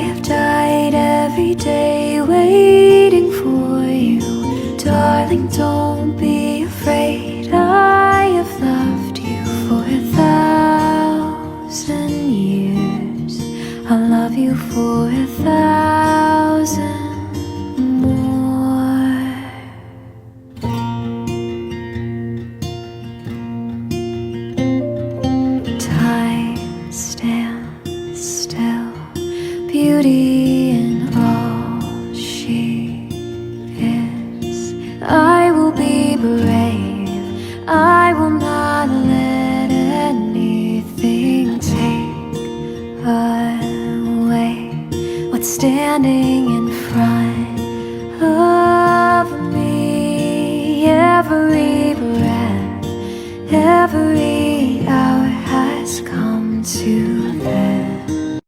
have died every day waiting for you. Darling, don't be afraid. I have loved you for 1,000 years. I'll love you for 1,000 more. Time stands still, beauty in all she is. I will be brave, I will not let anything take away what's standing in front of me. Every breath, every hour has come to them.